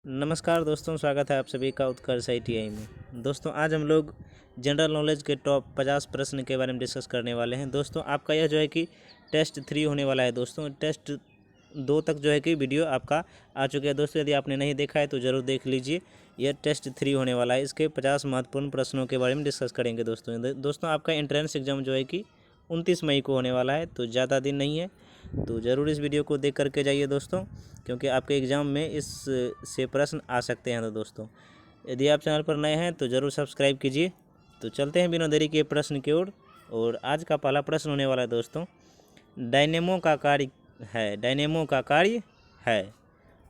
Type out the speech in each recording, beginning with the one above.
नमस्कार दोस्तों, स्वागत है आप सभी का उत्कर्ष ITI में। दोस्तों आज हम लोग जनरल नॉलेज के टॉप 50 प्रश्न के बारे में डिस्कस करने वाले हैं। दोस्तों आपका यह जो है कि टेस्ट 3 होने वाला है। दोस्तों टेस्ट 2 तक जो है कि वीडियो आपका आ चुका है। दोस्तों यदि आपने नहीं देखा है तो ज़रूर देख लीजिए। यह टेस्ट 3 होने वाला है। इसके 50 महत्वपूर्ण प्रश्नों के बारे में डिस्कस करेंगे। दोस्तों आपका एंट्रेंस एग्जाम जो है कि 29 मई को होने वाला है, तो ज़्यादा दिन नहीं है, तो ज़रूर इस वीडियो को देख करके जाइए दोस्तों, क्योंकि आपके एग्ज़ाम में इस से प्रश्न आ सकते हैं। तो दोस्तों यदि आप चैनल पर नए हैं तो ज़रूर सब्सक्राइब कीजिए। तो चलते हैं बिना देरी के प्रश्न की ओर। और आज का पहला प्रश्न होने वाला है दोस्तों, डायनेमो का कार्य है।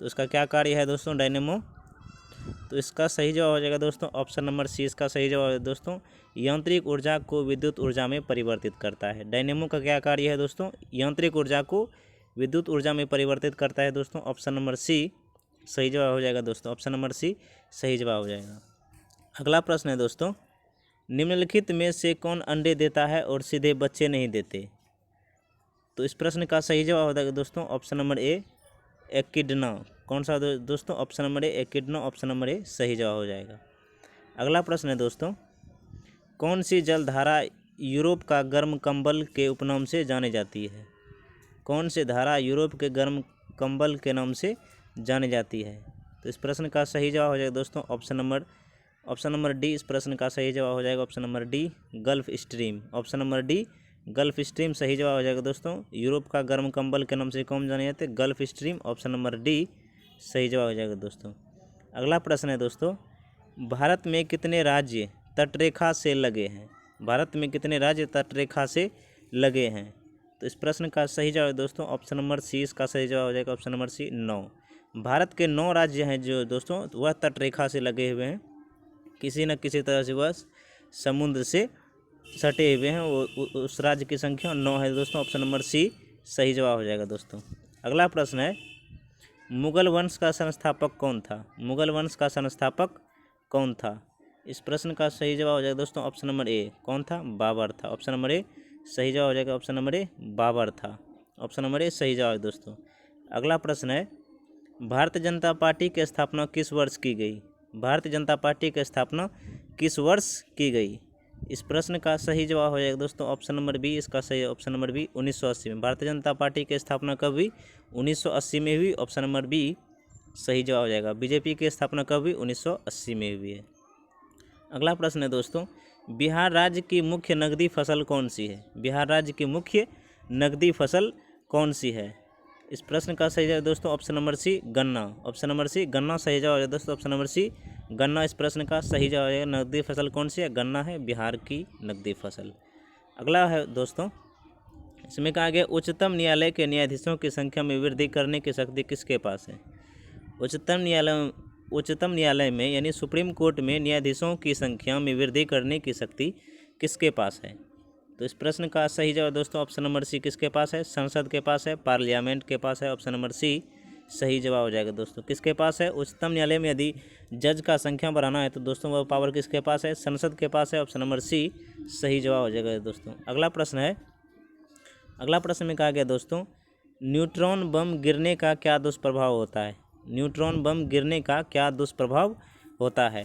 तो इसका क्या कार्य है दोस्तों, डायनेमो? तो इसका सही जवाब हो जाएगा दोस्तों ऑप्शन नंबर सी। इसका सही जवाब है दोस्तों, यांत्रिक ऊर्जा को विद्युत ऊर्जा में परिवर्तित करता है। डायनेमो का क्या कार्य है दोस्तों? यांत्रिक ऊर्जा को विद्युत ऊर्जा में परिवर्तित करता है दोस्तों। ऑप्शन नंबर सी सही जवाब हो जाएगा दोस्तों। ऑप्शन नंबर सी सही जवाब हो जाएगा। अगला प्रश्न है दोस्तों, निम्नलिखित में से कौन अंडे देता है और सीधे बच्चे नहीं देते? तो इस प्रश्न का सही जवाब हो जाएगा दोस्तों ऑप्शन नंबर ए, एकिडना। कौन सा दोस्तों? ऑप्शन नंबर ए, एकिडना। ऑप्शन नंबर ए सही जवाब हो जाएगा। अगला प्रश्न है दोस्तों, कौन सी जलधारा यूरोप का गर्म कंबल के उपनाम से जानी जाती है? कौन सी धारा यूरोप के गर्म कंबल के नाम से जानी जाती है? तो इस प्रश्न का सही जवाब हो जाएगा दोस्तों ऑप्शन नंबर डी। इस प्रश्न का सही जवाब हो जाएगा option number D, gulf stream. Option number D, gulf stream सही जवाब हो जाएगा दोस्तों। यूरोप का गर्म कंबल के नाम से कौन जाने जाते? Gulf stream. Option number D सही जवाब हो जाएगा दोस्तों। अगला प्रश्न है दोस्तों, भारत में कितने राज्य तटरेखा से लगे हैं? भारत में कितने राज्य तटरेखा से लगे हैं? तो इस प्रश्न का सही जवाब है दोस्तों ऑप्शन नंबर सी। इसका सही जवाब हो जाएगा ऑप्शन नंबर सी, 9। भारत के 9 राज्य हैं जो दोस्तों वह तटरेखा से लगे हुए हैं, किसी न किसी तरह से वह समुद्र से सटे हुए हैं। उस राज्य की संख्या 9 है दोस्तों। ऑप्शन नंबर सी सही जवाब हो जाएगा दोस्तों। अगला प्रश्न है, मुगल वंश का संस्थापक कौन था? मुगल वंश का संस्थापक कौन था? इस प्रश्न का सही जवाब हो जाएगा दोस्तों ऑप्शन नंबर ए, कौन था? बाबर था। ऑप्शन नंबर ए सही जवाब हो जाएगा ऑप्शन नंबर ए, बाबर था। ऑप्शन नंबर ए सही जवाब है दोस्तों। अगला प्रश्न है, भारतीय जनता पार्टी की स्थापना किस वर्ष की गई? भारतीय जनता पार्टी की स्थापना किस वर्ष की गई? इस प्रश्न का सही जवाब हो जाएगा दोस्तों ऑप्शन नंबर बी। इसका सही ऑप्शन नंबर बी, 1980 में। भारतीय जनता पार्टी की स्थापना कब हुई? 1980 में हुई। ऑप्शन नंबर बी सही जवाब हो जाएगा। बीजेपी की स्थापना कब हुई? 1980 में हुई है। अगला प्रश्न है दोस्तों, बिहार राज्य की मुख्य नकदी फसल कौन सी है? बिहार राज्य की मुख्य नकदी फसल कौन सी है? इस प्रश्न का सही जवाब दोस्तों ऑप्शन नंबर सी, गन्ना। ऑप्शन नंबर सी, गन्ना सही जवाब है दोस्तों। ऑप्शन नंबर सी, गन्ना इस प्रश्न का सही जवाब है। नकदी फसल कौन सी है? गन्ना है, बिहार की नकदी फसल। अगला है दोस्तों, इसमें कहा गया उच्चतम न्यायालय के न्यायाधीशों की संख्या में वृद्धि करने की शक्ति किसके पास है? उच्चतम न्यायालय में यानी सुप्रीम कोर्ट में न्यायाधीशों की संख्या में वृद्धि करने की शक्ति किसके पास है? तो इस प्रश्न का सही जवाब दोस्तों ऑप्शन नंबर सी किसके पास है? संसद के पास है, पार्लियामेंट के पास है। ऑप्शन नंबर सी सही जवाब हो जाएगा दोस्तों। किसके पास है? उच्चतम न्यायालय में यदि जज का संख्या बढ़ाना है तो दोस्तों वह पावर किसके पास है? संसद के पास है। ऑप्शन नंबर सी सही जवाब हो जाएगा दोस्तों। अगला प्रश्न है, अगला प्रश्न में कहा गया दोस्तों, न्यूट्रॉन बम गिरने का क्या दुष्प्रभाव होता है? न्यूट्रॉन बम गिरने का क्या दुष्प्रभाव होता है?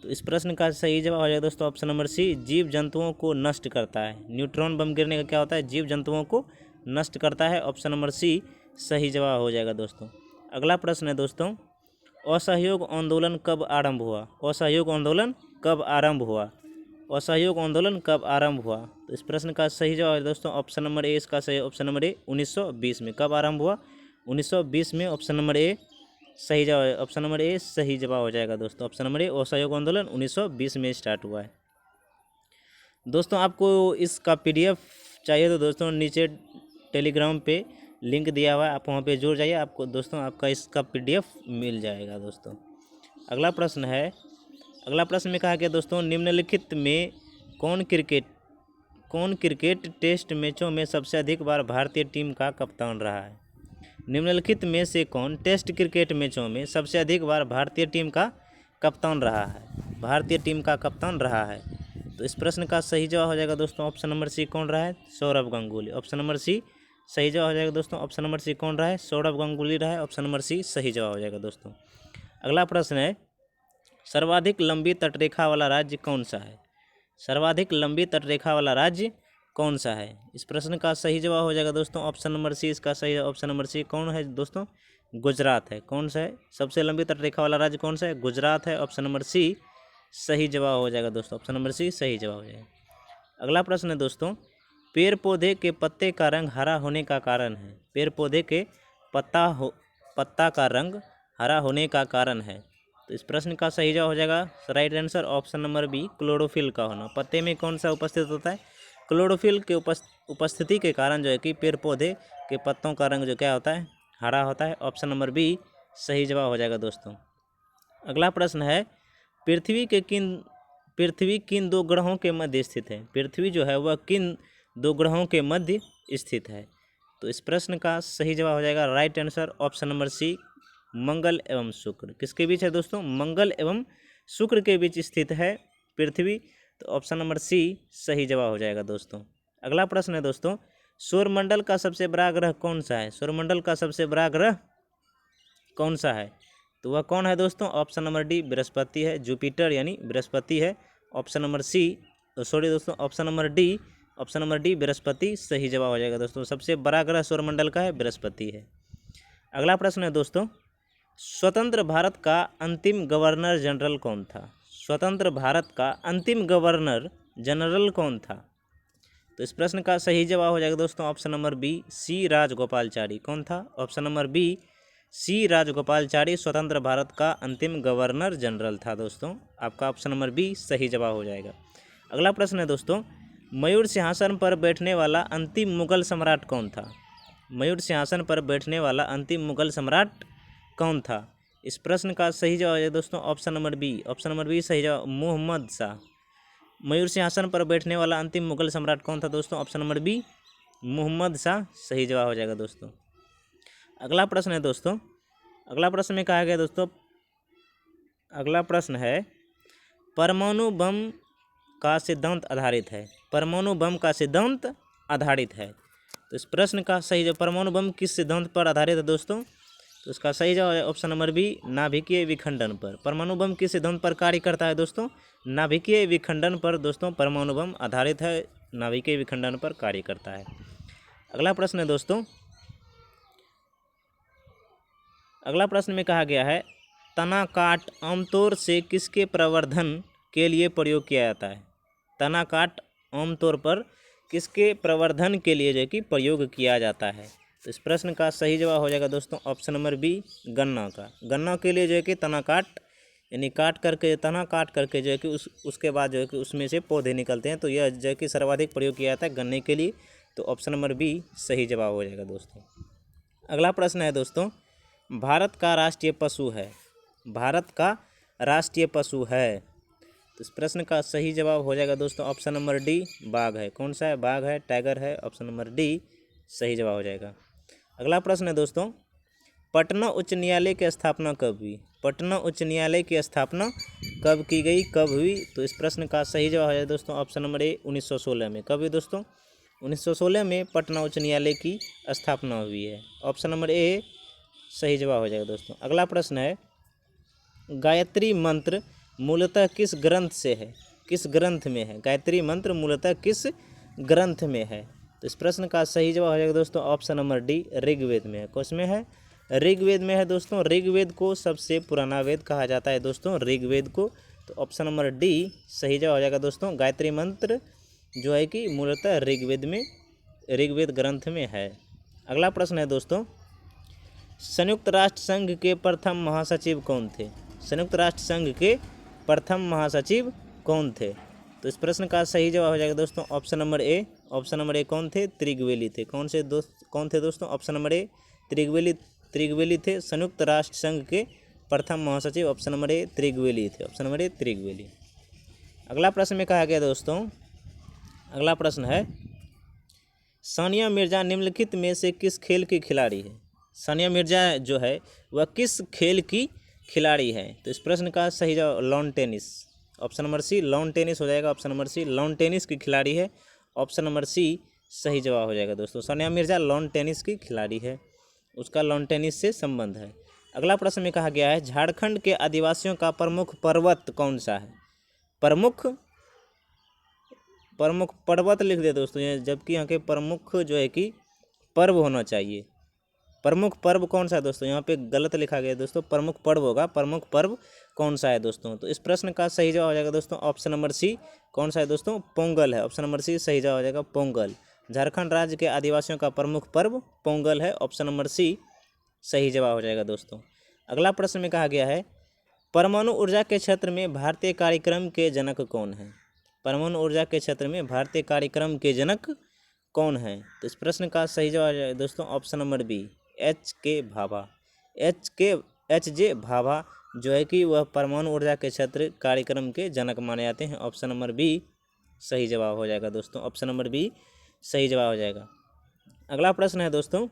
तो इस प्रश्न का सही जवाब हो जाएगा दोस्तों ऑप्शन नंबर सी, जीव जंतुओं को नष्ट करता है। न्यूट्रॉन बम गिरने का क्या होता है? जीव जंतुओं को नष्ट करता है। ऑप्शन नंबर सी सही जवाब हो जाएगा दोस्तों। अगला प्रश्न है दोस्तों, असहयोग आंदोलन कब आरंभ हुआ? असहयोग आंदोलन कब आरंभ हुआ? असहयोग आंदोलन कब आरंभ हुआ? तो इस प्रश्न का सही जवाब है दोस्तों ऑप्शन नंबर ए। इसका सही ऑप्शन नंबर ए, 1920 में। कब आरंभ हुआ? 1920 में। ऑप्शन नंबर ए सही जवाब है। ऑप्शन नंबर ए सही जवाब हो जाएगा दोस्तों। ऑप्शन नंबर ए, असहयोग आंदोलन 1920 में स्टार्ट हुआ है। दोस्तों आपको इसका PDF चाहिए तो दोस्तों नीचे टेलीग्राम पे लिंक दिया हुआ है, आप वहाँ पे जुड़ जाइए, आपको दोस्तों आपका इसका PDF मिल जाएगा दोस्तों। अगला प्रश्न है, अगला प्रश्न में कहा गया दोस्तों, निम्नलिखित में कौन क्रिकेट टेस्ट मैचों में सबसे अधिक बार भारतीय टीम का कप्तान रहा है? निम्नलिखित में से कौन टेस्ट क्रिकेट मैचों में सबसे अधिक बार भारतीय टीम का कप्तान रहा है? भारतीय टीम का कप्तान रहा है। तो इस प्रश्न का सही जवाब हो जाएगा दोस्तों ऑप्शन नंबर सी, कौन रहा है? Sourav Ganguly. Option number C सही जवाब हो जाएगा दोस्तों। ऑप्शन नंबर सी कौन रहा है? सौरव गांगुली रहा है। ऑप्शन नंबर सी सही जवाब हो जाएगा दोस्तों। अगला प्रश्न है, सर्वाधिक लंबी तटरेखा वाला राज्य कौन सा है? सर्वाधिक लंबी तटरेखा वाला राज्य कौन सा है? इस प्रश्न का सही जवाब हो जाएगा दोस्तों ऑप्शन नंबर सी। इसका सही ऑप्शन नंबर सी कौन है दोस्तों? गुजरात है। कौन सा है? सबसे लंबी तटरेखा वाला राज्य कौन सा है? गुजरात है। ऑप्शन नंबर सी सही जवाब हो जाएगा दोस्तों, ऑप्शन नंबर सी सही जवाब हो जाएगा। अगला प्रश्न है दोस्तों, पेड़ पौधे के पत्ते का रंग हरा होने का कारण है? पेड़ पौधे के पत्ता का रंग हरा होने का कारण है। तो इस प्रश्न का सही जवाब हो जाएगा right answer option number B, chlorophyll का होना। पत्ते में कौन सा उपस्थित होता है? क्लोरोफिल के उपस्थिति के कारण जो है कि पेड़ पौधे के पत्तों का रंग जो क्या होता है? हरा होता है। ऑप्शन नंबर बी सही जवाब हो जाएगा दोस्तों। अगला प्रश्न है, पृथ्वी किन दो ग्रहों के मध्य स्थित है? पृथ्वी जो है वह किन दो ग्रहों के मध्य स्थित है? तो इस प्रश्न का सही जवाब हो जाएगा right answer option number C, मंगल एवं शुक्र। किसके बीच है दोस्तों? मंगल एवं शुक्र के बीच स्थित है पृथ्वी। तो ऑप्शन नंबर सी सही जवाब हो जाएगा दोस्तों। अगला प्रश्न है दोस्तों, सौरमंडल का सबसे बड़ा ग्रह कौन सा है? सौरमंडल का सबसे बड़ा ग्रह कौन सा है? तो वह कौन है दोस्तों? ऑप्शन नंबर डी, बृहस्पति है। जुपिटर यानी बृहस्पति है। ऑप्शन नंबर सी सॉरी दोस्तों, ऑप्शन नंबर डी बृहस्पति सही जवाब हो जाएगा दोस्तों। सबसे बड़ा ग्रह सौरमंडल का है बृहस्पति है। अगला प्रश्न है दोस्तों, स्वतंत्र भारत का अंतिम गवर्नर जनरल कौन था? स्वतंत्र भारत का अंतिम गवर्नर जनरल कौन था? तो इस प्रश्न का सही जवाब हो जाएगा दोस्तों option number B, C Rajagopalachari. कौन था? Option number B C Rajagopalachari स्वतंत्र भारत का अंतिम गवर्नर जनरल था दोस्तों। आपका ऑप्शन नंबर बी सही जवाब हो जाएगा। अगला प्रश्न है दोस्तों, मयूर सिंहासन पर बैठने वाला अंतिम मुगल सम्राट कौन था? मयूर सिंहासन पर बैठने वाला अंतिम मुगल सम्राट कौन था? इस प्रश्न का सही जवाब है दोस्तों ऑप्शन नंबर बी सही जवाब, मोहम्मद शाह। मयूर सिंहासन पर बैठने वाला अंतिम मुगल सम्राट कौन था दोस्तों? Option number B, Mohammad Shah सही जवाब हो जाएगा दोस्तों। अगला प्रश्न है दोस्तों, अगला प्रश्न में कहा गया दोस्तों, अगला प्रश्न है, परमाणु बम का सिद्धांत आधारित है? परमाणु बम का सिद्धांत आधारित है। तो इस प्रश्न का सही जवाब, परमाणु बम किस सिद्धांत पर आधारित है दोस्तों? तो इसका सही जवाब है ऑप्शन नंबर बी, नाभिकीय विखंडन पर। परमाणु बम किस सिद्धांत पर कार्य करता है दोस्तों? नाभिकीय विखंडन पर दोस्तों परमाणु बम आधारित है, नाभिकीय विखंडन पर कार्य करता है। अगला प्रश्न है दोस्तों, अगला प्रश्न में कहा गया है, तना काट आमतौर से किसके प्रवर्धन के लिए प्रयोग किया जाता है? तना काट आमतौर पर किसके प्रवर्धन के लिए जो है कि प्रयोग किया जाता है? तो इस प्रश्न का सही जवाब हो जाएगा दोस्तों ऑप्शन नंबर बी, गन्ना का। गन्ना के लिए जो है कि तना काट यानी तना काट करके जो है कि उसके बाद जो है कि उसमें से पौधे निकलते हैं। तो यह जो है कि सर्वाधिक प्रयोग किया जाता है गन्ने के लिए। तो ऑप्शन नंबर बी सही जवाब हो जाएगा दोस्तों। अगला प्रश्न है दोस्तों, भारत का राष्ट्रीय पशु है? भारत का राष्ट्रीय पशु है। तो इस प्रश्न का सही जवाब हो जाएगा दोस्तों ऑप्शन नंबर डी, बाघ है। कौन सा है? बाघ है, टाइगर है। ऑप्शन नंबर डी सही जवाब हो जाएगा। अगला प्रश्न है दोस्तों, पटना उच्च न्यायालय की स्थापना कब हुई? पटना उच्च न्यायालय की स्थापना कब की गई, कब हुई? तो इस प्रश्न का सही जवाब हो जाएगा दोस्तों ऑप्शन नंबर ए, 1916 में। कब हुई दोस्तों? 1916 में पटना उच्च न्यायालय की स्थापना हुई है। ऑप्शन नंबर ए सही जवाब हो जाएगा दोस्तों। अगला प्रश्न है, गायत्री मंत्र मूलतः किस ग्रंथ से है? किस ग्रंथ में है? गायत्री मंत्र मूलतः किस ग्रंथ में है? तो इस प्रश्न का सही जवाब हो जाएगा दोस्तों ऑप्शन नंबर डी, ऋग्वेद में है। किस में है? ऋग्वेद में है दोस्तों। ऋग्वेद को सबसे पुराना वेद कहा जाता है दोस्तों, ऋग्वेद को। तो ऑप्शन नंबर डी सही जवाब हो जाएगा दोस्तों। गायत्री मंत्र जो है कि मूलतः ऋग्वेद ग्रंथ में है। अगला प्रश्न है दोस्तों, संयुक्त राष्ट्र संघ के प्रथम महासचिव कौन थे? संयुक्त राष्ट्र संघ के प्रथम महासचिव कौन थे? तो इस प्रश्न का सही जवाब हो जाएगा दोस्तों ऑप्शन नंबर ए। ऑप्शन नंबर ए कौन थे? त्रिगवेली थे। कौन थे दोस्तों? ऑप्शन नंबर ए त्रिगवेली थे संयुक्त राष्ट्र संघ के प्रथम महासचिव। ऑप्शन नंबर ए त्रिगवेली थे। ऑप्शन नंबर ए त्रिगवेली। अगला प्रश्न में कहा गया दोस्तों, अगला प्रश्न है, सानिया मिर्जा निम्नलिखित में से किस खेल की खिलाड़ी है? सानिया मिर्जा जो है वह किस खेल की खिलाड़ी है? तो इस प्रश्न का सही जवाब lawn tennis. Option number C lawn tennis हो जाएगा। Option number C lawn tennis की खिलाड़ी है। ऑप्शन नंबर सी सही जवाब हो जाएगा दोस्तों। सानिया मिर्जा लॉन टेनिस की खिलाड़ी है, उसका लॉन टेनिस से संबंध है। अगला प्रश्न में कहा गया है झारखंड के आदिवासियों का प्रमुख पर्वत कौन सा है। प्रमुख प्रमुख पर्वत लिख दे दोस्तों, ये जबकि यहाँ के प्रमुख जो है कि पर्व होना चाहिए। प्रमुख पर्व कौन सा है दोस्तों, यहाँ पे गलत लिखा गया है दोस्तों, प्रमुख पर्व होगा। प्रमुख पर्व कौन सा है दोस्तों, तो इस प्रश्न का सही जवाब हो जाएगा दोस्तों ऑप्शन नंबर सी। कौन सा है दोस्तों, पोंगल है। ऑप्शन नंबर सी सही जवाब हो जाएगा पोंगल। झारखंड राज्य के आदिवासियों का प्रमुख पर्व पोंगल है। ऑप्शन नंबर सी सही जवाब हो जाएगा दोस्तों। अगला प्रश्न में कहा गया है परमाणु ऊर्जा के क्षेत्र में भारतीय कार्यक्रम के जनक कौन है। परमाणु ऊर्जा के क्षेत्र में भारतीय कार्यक्रम के जनक कौन है, तो इस प्रश्न का सही जवाब है दोस्तों option number B H.K. Bhabha. H.J. Bhabha जो है कि वह परमाणु ऊर्जा के क्षेत्र कार्यक्रम के जनक माने जाते हैं। ऑप्शन नंबर बी सही जवाब हो जाएगा दोस्तों, ऑप्शन नंबर बी सही जवाब हो जाएगा। अगला प्रश्न है दोस्तों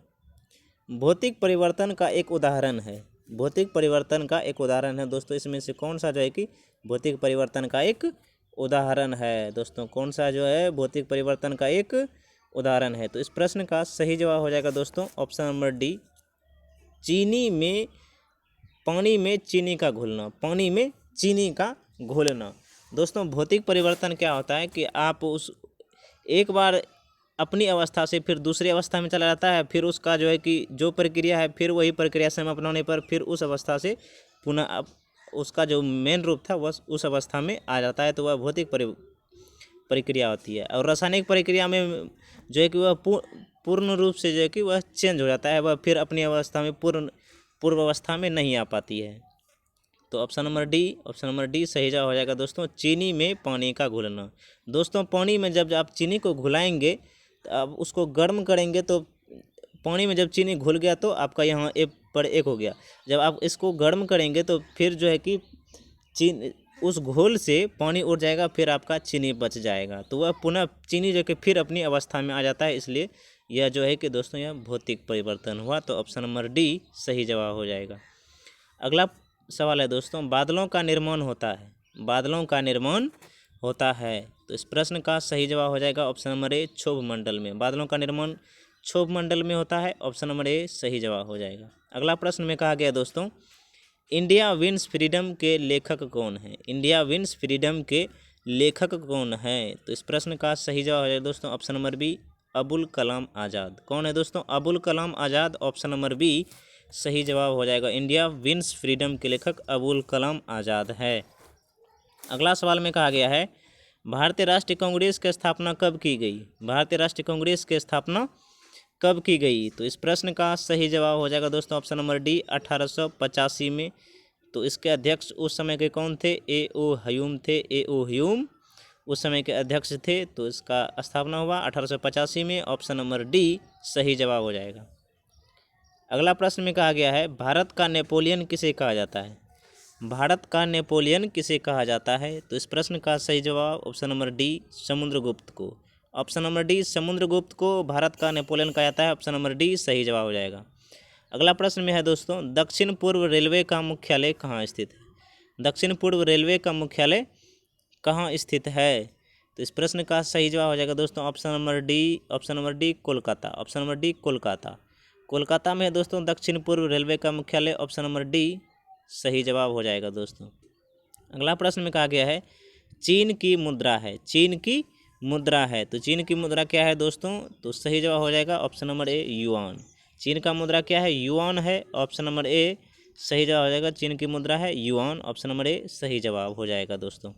भौतिक परिवर्तन का एक उदाहरण है। भौतिक परिवर्तन का एक उदाहरण है दोस्तों, इसमें से कौन सा जो है कि भौतिक परिवर्तन का एक उदाहरण है दोस्तों, कौन सा जो है भौतिक परिवर्तन का एक उदाहरण है, तो इस प्रश्न का सही जवाब हो जाएगा दोस्तों ऑप्शन नंबर डी पानी में चीनी का घुलना। पानी में चीनी का घुलना दोस्तों, भौतिक परिवर्तन क्या होता है कि आप उस एक बार अपनी अवस्था से फिर दूसरी अवस्था में चला जाता है, फिर उसका जो है कि जो प्रक्रिया है फिर वही प्रक्रिया समय अपनाने पर फिर उस अवस्था से पुनः उसका जो मेन रूप था वह उस अवस्था में आ जाता है, तो वह भौतिक प्रक्रिया होती है। और रासायनिक प्रक्रिया में जो है कि वह पूर्ण रूप से जो है कि वह चेंज हो जाता है, वह फिर अपनी अवस्था में पूर्व अवस्था में नहीं आ पाती है। तो ऑप्शन नंबर डी सही जवाब हो जाएगा दोस्तों चीनी में पानी का घुलना। दोस्तों पानी में जब आप चीनी को घुलाएंगे तो आप उसको गर्म करेंगे, तो पानी में जब चीनी घुल गया तो आपका यहाँ एक पर एक हो गया। जब आप इसको गर्म करेंगे तो फिर जो है कि चीनी उस घोल से पानी उड़ जाएगा, फिर आपका चीनी बच जाएगा, तो वह पुनः चीनी जो कि फिर अपनी अवस्था में आ जाता है। इसलिए यह जो है कि दोस्तों यह भौतिक परिवर्तन हुआ, तो ऑप्शन नंबर डी सही जवाब हो जाएगा। अगला सवाल है दोस्तों बादलों का निर्माण होता है। बादलों का निर्माण होता है, तो इस प्रश्न का सही जवाब हो जाएगा ऑप्शन नंबर ए क्षोभ मंडल में। बादलों का निर्माण क्षोभ मंडल में होता है, ऑप्शन नंबर ए सही जवाब हो जाएगा। अगला प्रश्न में कहा गया दोस्तों इंडिया विंस फ्रीडम के लेखक कौन है। इंडिया विंस फ्रीडम के लेखक कौन है, तो इस प्रश्न का सही जवाब हो जाएगा दोस्तों option number B Abul Kalam Azad. कौन है दोस्तों, Abul Kalam Azad. Option number B सही जवाब हो जाएगा। इंडिया विंस फ्रीडम के लेखक अबुल कलाम आज़ाद है। अगला सवाल में कहा गया है भारतीय राष्ट्रीय कांग्रेस की स्थापना कब की गई। भारतीय राष्ट्रीय कांग्रेस की स्थापना कब की गई, तो इस प्रश्न का सही जवाब हो जाएगा दोस्तों ऑप्शन नंबर डी 1885 में। तो इसके अध्यक्ष उस समय के कौन थे, A.O. ह्यूम थे। A.O. ह्यूम उस समय के अध्यक्ष थे, तो इसका स्थापना हुआ 1885 में। ऑप्शन नंबर डी सही जवाब हो जाएगा। अगला प्रश्न में कहा गया है भारत का नेपोलियन किसे कहा जाता है। भारत का नेपोलियन किसे कहा जाता है, तो इस प्रश्न का सही जवाब ऑप्शन नंबर डी समुद्रगुप्त को। ऑप्शन नंबर डी समुद्रगुप्त को भारत का नेपोलियन कहा जाता है। ऑप्शन नंबर डी सही जवाब हो जाएगा। अगला प्रश्न में है दोस्तों दक्षिण पूर्व रेलवे का मुख्यालय कहाँ स्थित है। दक्षिण पूर्व रेलवे का मुख्यालय कहाँ स्थित है, तो इस प्रश्न का सही जवाब हो जाएगा दोस्तों option number D Kolkata. Option number D Kolkata. Kolkata में है दोस्तों दक्षिण पूर्व रेलवे का मुख्यालय। ऑप्शन नंबर डी सही जवाब हो जाएगा दोस्तों। अगला प्रश्न में कहा गया है चीन की मुद्रा है। चीन की मुद्रा है, तो चीन की मुद्रा क्या है दोस्तों, तो सही जवाब हो जाएगा ऑप्शन नंबर ए युआन। चीन का मुद्रा क्या है, युआन है। ऑप्शन नंबर ए सही जवाब हो जाएगा। चीन की मुद्रा है युआन। ऑप्शन नंबर ए सही जवाब हो जाएगा दोस्तों।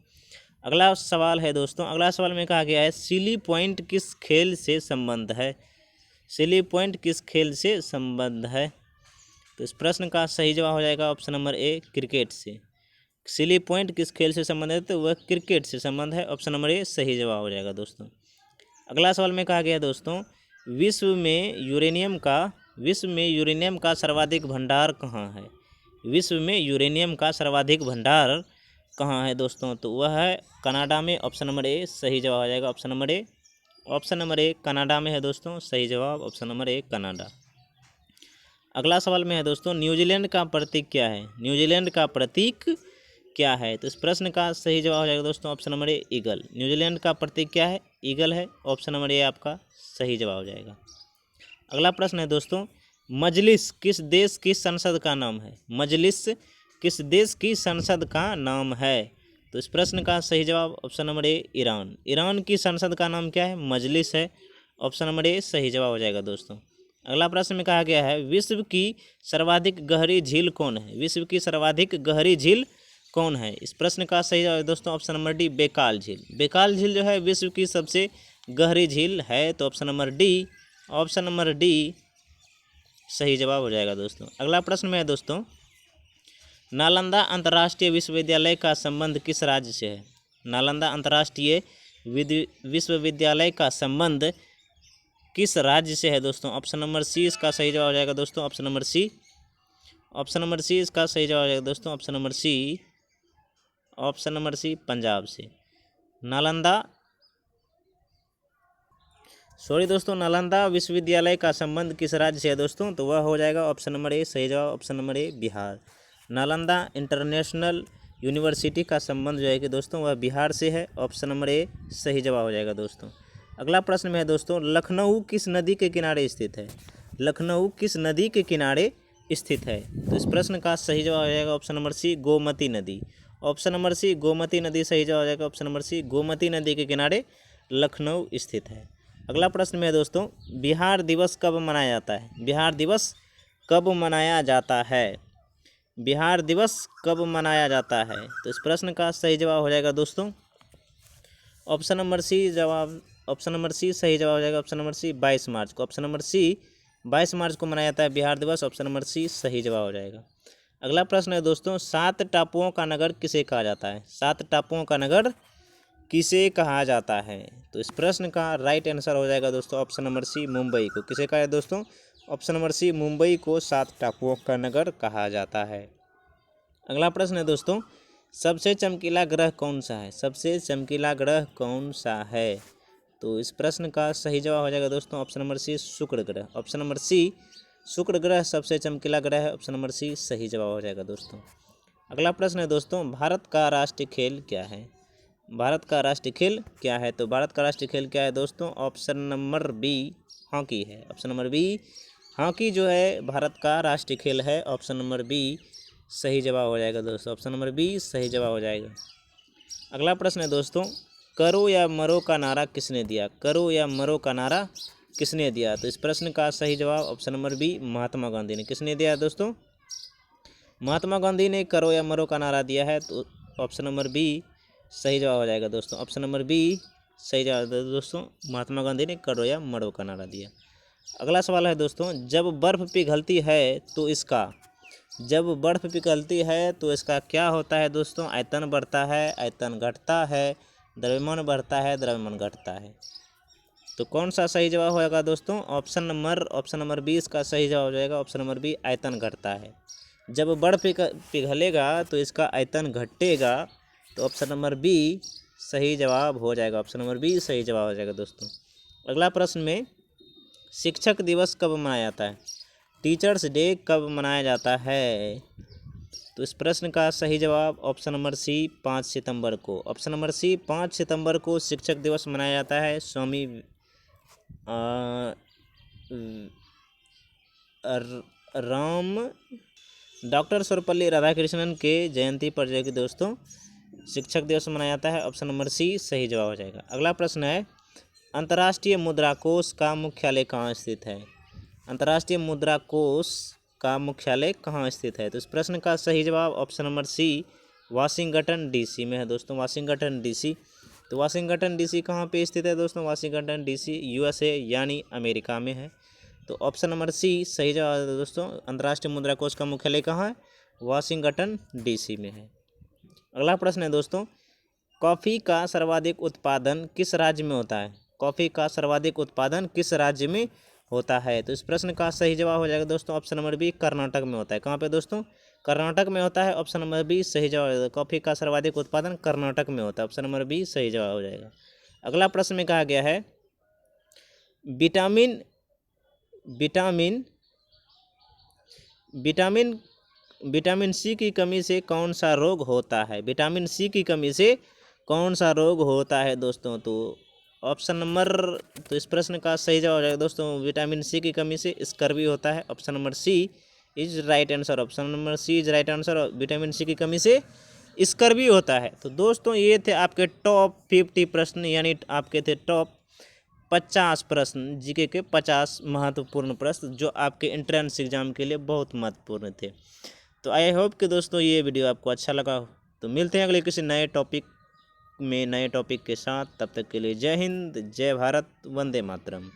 अगला सवाल है दोस्तों अगला सवाल में कहा गया है सिली पॉइंट किस खेल से संबंध है। सिली पॉइंट किस खेल से संबंध है, तो इस प्रश्न का सही जवाब हो जाएगा ऑप्शन नंबर ए क्रिकेट से। सिली पॉइंट किस खेल से संबंध है, तो वह क्रिकेट से संबंध है। ऑप्शन नंबर ए सही जवाब हो जाएगा दोस्तों। अगला सवाल में कहा गया दोस्तों विश्व में यूरेनियम का सर्वाधिक भंडार कहाँ है। विश्व में यूरेनियम का सर्वाधिक भंडार कहाँ है दोस्तों, तो वह है कनाडा में। ऑप्शन नंबर ए सही जवाब हो जाएगा। ऑप्शन नंबर ए कनाडा में है दोस्तों, सही जवाब ऑप्शन नंबर ए कनाडा। अगला सवाल में है दोस्तों न्यूजीलैंड का प्रतीक क्या है। न्यूजीलैंड का प्रतीक क्या है, तो इस प्रश्न का सही जवाब हो जाएगा दोस्तों ऑप्शन नंबर ए ईगल। न्यूजीलैंड का प्रतीक क्या है, ईगल है। ऑप्शन नंबर ए आपका सही जवाब हो जाएगा। अगला प्रश्न है दोस्तों मजलिस किस देश की संसद का नाम है? मजलिस किस देश की संसद का नाम है? तो इस प्रश्न का सही जवाब ऑप्शन नंबर ए ईरान। ईरान की संसद का नाम क्या है? मजलिस है। ऑप्शन नंबर ए सही जवाब हो जाएगा दोस्तों। अगला प्रश्न में कहा गया है विश्व की सर्वाधिक गहरी झील कौन है? विश्व की सर्वाधिक गहरी झील कौन है? इस प्रश्न का सही जवाब है दोस्तों ऑप्शन नंबर डी बेकाल झील। बेकाल झील जो है विश्व की सबसे गहरी झील है, तो option number D, option number D सही जवाब हो जाएगा दोस्तों। अगला प्रश्न में है दोस्तों नालंदा अंतर्राष्ट्रीय विश्वविद्यालय का संबंध किस राज्य से है? नालंदा अंतर्राष्ट्रीय विश्वविद्यालय का संबंध किस राज्य से है दोस्तों? ऑप्शन नंबर सी इसका सही जवाब हो जाएगा दोस्तों, option number C, option number C इसका सही जवाब हो जाएगा दोस्तों, option number C, option number C Punjab से। नालंदा विश्वविद्यालय का संबंध किस राज्य से है दोस्तों? तो वह हो जाएगा ऑप्शन नंबर ए सही जवाब, ऑप्शन नंबर ए बिहार। नालंदा इंटरनेशनल यूनिवर्सिटी का संबंध जो है कि दोस्तों वह बिहार से है, ऑप्शन नंबर ए सही जवाब हो जाएगा दोस्तों। अगला प्रश्न में है दोस्तों लखनऊ किस नदी के किनारे स्थित है? लखनऊ किस नदी के किनारे स्थित है? तो इस प्रश्न का सही जवाब हो जाएगा ऑप्शन नंबर सी गोमती नदी। ऑप्शन नंबर सी गोमती नदी सही जवाब हो जाएगा, ऑप्शन नंबर सी गोमती नदी के किनारे लखनऊ स्थित है। अगला प्रश्न में है दोस्तों बिहार दिवस कब मनाया जाता है? बिहार दिवस कब मनाया जाता है? बिहार दिवस कब मनाया जाता है? तो इस प्रश्न का सही जवाब हो जाएगा दोस्तों ऑप्शन नंबर सी जवाब, ऑप्शन नंबर सी सही जवाब हो जाएगा, ऑप्शन नंबर सी 22 मार्च को। ऑप्शन नंबर सी 22 मार्च को मनाया जाता है बिहार दिवस, ऑप्शन नंबर सी सही जवाब हो जाएगा। अगला प्रश्न है दोस्तों 7 टापुओं का नगर किसे कहा जाता है? 7 टापुओं का नगर किसे कहा जाता है? तो इस प्रश्न का राइट आंसर हो जाएगा दोस्तों ऑप्शन नंबर सी मुंबई को। किसे कहा है दोस्तों? ऑप्शन नंबर सी मुंबई को 7 टापुओं का नगर कहा जाता है। अगला प्रश्न है दोस्तों सबसे चमकीला ग्रह कौन सा है? सबसे चमकीला ग्रह कौन सा है? तो इस प्रश्न का सही जवाब हो जाएगा दोस्तों ऑप्शन नंबर सी शुक्र ग्रह। ऑप्शन नंबर सी शुक्र ग्रह सबसे चमकीला ग्रह है, ऑप्शन नंबर सी सही जवाब हो जाएगा दोस्तों। अगला प्रश्न है दोस्तों भारत का राष्ट्रीय खेल क्या है? भारत का राष्ट्रीय खेल क्या है? तो भारत का राष्ट्रीय खेल क्या है दोस्तों? ऑप्शन नंबर बी हॉकी है। ऑप्शन नंबर बी हॉकी जो है भारत का राष्ट्रीय खेल है, ऑप्शन नंबर बी सही जवाब हो जाएगा दोस्तों, ऑप्शन नंबर बी सही जवाब हो जाएगा। अगला प्रश्न है दोस्तों करो या मरो का नारा किसने दिया? करो या मरो का नारा किसने दिया? तो इस प्रश्न का सही जवाब option number B Mahatma Gandhi ने। किसने दिया है दोस्तों? महात्मा गांधी ने करो या मरो का नारा दिया है, तो ऑप्शन नंबर बी सही जवाब हो जाएगा दोस्तों, ऑप्शन नंबर बी सही जवाब है दोस्तों, महात्मा गांधी ने करो या मरो का नारा दिया। अगला सवाल है दोस्तों जब बर्फ़ पिघलती है तो इसका, जब बर्फ़ पिघलती है तो इसका क्या होता है दोस्तों? आयतन बढ़ता है, आयतन घटता है, द्रव्यमान बढ़ता है, द्रव्यमान घटता है। तो कौन सा सही जवाब होगा दोस्तों? ऑप्शन नंबर बी इसका सही जवाब हो जाएगा, ऑप्शन नंबर बी आयतन घटता है। जब बर्फ़ पिघलेगा तो इसका आयतन घटेगा, तो ऑप्शन नंबर बी सही जवाब हो जाएगा, ऑप्शन नंबर बी सही जवाब हो जाएगा दोस्तों। अगला प्रश्न में शिक्षक दिवस कब मनाया जाता है? टीचर्स डे कब मनाया जाता है? तो इस प्रश्न का सही जवाब ऑप्शन नंबर सी 5 सितंबर को। ऑप्शन नंबर सी 5 सितंबर को शिक्षक दिवस मनाया जाता है। स्वामी राम डॉक्टर सर्वपल्ली राधाकृष्णन के जयंती पर जो कि दोस्तों शिक्षक दिवस मनाया जाता है, ऑप्शन नंबर सी सही जवाब हो जाएगा। अगला प्रश्न है अंतर्राष्ट्रीय मुद्रा कोष का मुख्यालय कहाँ स्थित है? अंतर्राष्ट्रीय मुद्रा कोष का मुख्यालय कहाँ स्थित है? तो इस प्रश्न का सही जवाब option number C Washington DC में है दोस्तों, वाशिंगटन डीसी। तो वाशिंगटन डीसी कहाँ पे स्थित है दोस्तों? वाशिंगटन डीसी यूएसए यानी अमेरिका में है। तो ऑप्शन नंबर सी सही जवाब है दोस्तों, अंतर्राष्ट्रीय मुद्रा कोष का मुख्यालय कहाँ है? वाशिंगटन डीसी में है। अगला प्रश्न है दोस्तों कॉफ़ी का सर्वाधिक उत्पादन किस राज्य में होता है? कॉफ़ी का सर्वाधिक उत्पादन किस राज्य में होता है? तो इस प्रश्न का सही जवाब हो जाएगा दोस्तों ऑप्शन नंबर बी कर्नाटक में होता है। कहाँ पे दोस्तों? कर्नाटक में होता है, ऑप्शन नंबर बी सही जवाब है। कॉफ़ी का सर्वाधिक उत्पादन कर्नाटक में होता है, ऑप्शन नंबर बी सही जवाब हो जाएगा। अगला प्रश्न में कहा गया है vitamin vitamin vitamin vitamin C की कमी से कौन सा रोग होता है? विटामिन सी की कमी से कौन सा रोग होता है दोस्तों? तो ऑप्शन नंबर, तो इस प्रश्न का सही जवाब हो जाएगा दोस्तों विटामिन सी की कमी से स्कर्वी होता है। Option number C is right answer. Option number C is right answer. Vitamin C की कमी से स्कर्वी होता है। तो दोस्तों ये थे आपके टॉप 50 प्रश्न, यानी आपके थे टॉप 50 प्रश्न, जीके के 50 महत्वपूर्ण प्रश्न जो आपके एंट्रेंस एग्जाम के लिए बहुत महत्वपूर्ण थे। तो आई होप कि दोस्तों ये वीडियो आपको अच्छा लगा हो। तो मिलते हैं अगले किसी नए टॉपिक में, नए टॉपिक के साथ। तब तक के लिए जय हिंद, जय भारत, वंदे मातरम।